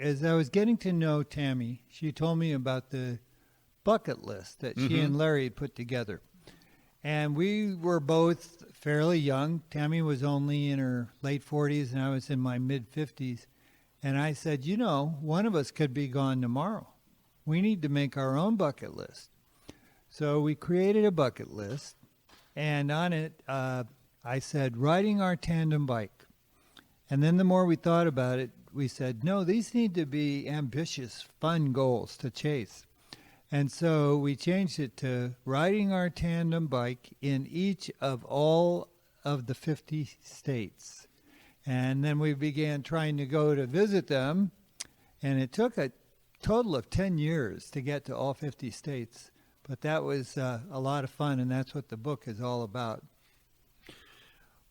as I was getting to know Tammy, she told me about the bucket list that she and Larry had put together. And we were both fairly young. Tammy was only in her late 40s, and I was in my mid-50s. And I said, one of us could be gone tomorrow. We need to make our own bucket list. So we created a bucket list, and on it, I said, riding our tandem bike. And then the more we thought about it, we said, no, these need to be ambitious, fun goals to chase. And so we changed it to riding our tandem bike in each of all of the 50 states. And then we began trying to go to visit them, and it took a total of 10 years to get to all 50 states. But that was a lot of fun, and that's what the book is all about.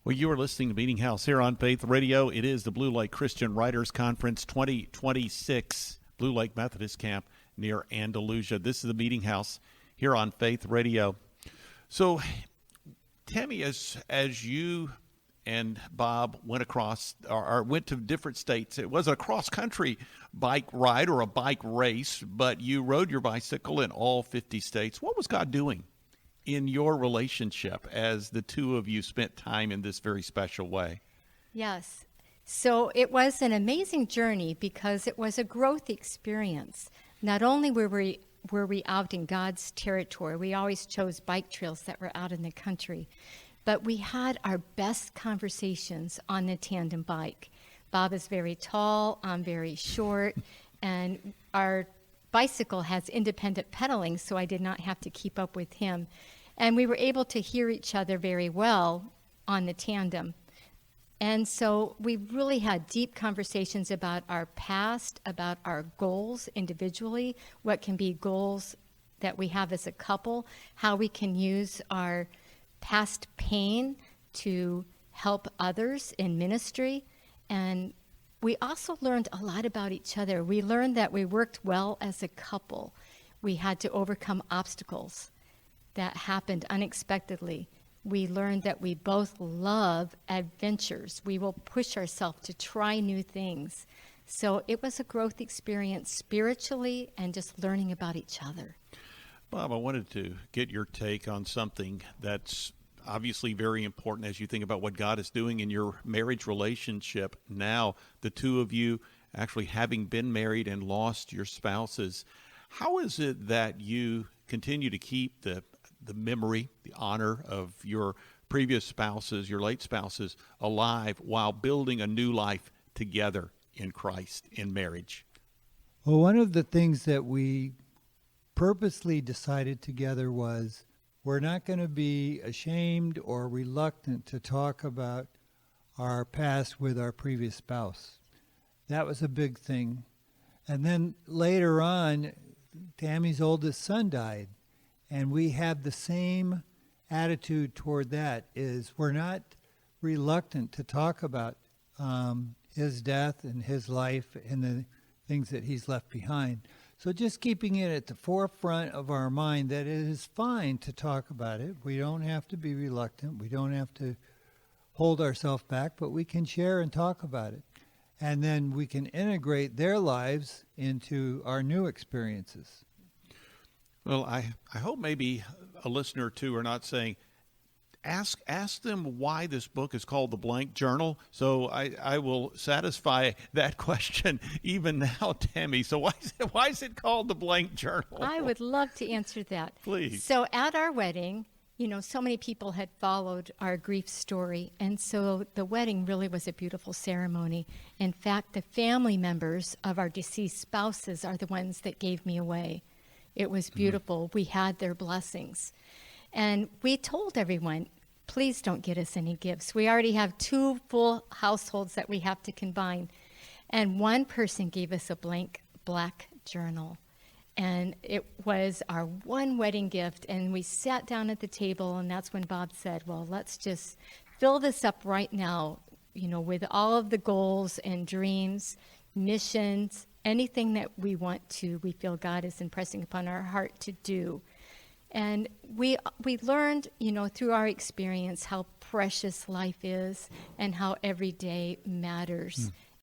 Well, you are listening to Meeting House here on Faith Radio. It is the Blue Lake Christian Writers Conference 2026, Blue Lake Methodist Camp near Andalusia. This is the Meeting House here on Faith Radio. So, Tammy, as you and Bob went across or went to different states, it was a cross-country bike ride or a bike race, but you rode your bicycle in all 50 states. What was God doing in your relationship as the two of you spent time in this very special way? Yes. So it was an amazing journey because it was a growth experience. Not only were we out in God's territory, we always chose bike trails that were out in the country, but we had our best conversations on the tandem bike. Bob is very tall, I'm very short, and our bicycle has independent pedaling, so I did not have to keep up with him. And we were able to hear each other very well on the tandem. And so we really had deep conversations about our past, about our goals individually, what can be goals that we have as a couple, how we can use our past pain to help others in ministry. And we also learned a lot about each other. We learned that we worked well as a couple. We had to overcome obstacles that happened unexpectedly. We learned that we both love adventures. We will push ourselves to try new things. So it was a growth experience spiritually and just learning about each other. Bob, I wanted to get your take on something that's obviously very important as you think about what God is doing in your marriage relationship now, the two of you actually having been married and lost your spouses. How is it that you continue to keep the memory, the honor of your previous spouses, your late spouses, alive while building a new life together in Christ, in marriage? Well, one of the things that we purposely decided together was we're not going to be ashamed or reluctant to talk about our past with our previous spouse. That was a big thing. And then later on, Tammy's oldest son died. And we have the same attitude toward that, is we're not reluctant to talk about his death and his life and the things that he's left behind. So just keeping it at the forefront of our mind that it is fine to talk about it. We don't have to be reluctant. We don't have to hold ourselves back, but we can share and talk about it. And then we can integrate their lives into our new experiences. Well, I hope maybe a listener or two are not saying, ask them why this book is called The Blank Journal. So I will satisfy that question even now, Tammy. So why is it called The Blank Journal? I would love to answer that. Please. So at our wedding, so many people had followed our grief story, and so the wedding really was a beautiful ceremony. In fact, the family members of our deceased spouses are the ones that gave me away. It was beautiful. We had their blessings. And we told everyone, please don't get us any gifts. We already have 2 full households that we have to combine. And one person gave us a blank black journal. And it was our one wedding gift. And we sat down at the table, and that's when Bob said, well, let's just fill this up right now, with all of the goals and dreams, missions, anything that we feel God is impressing upon our heart to do. And we learned, through our experience how precious life is and how every day matters.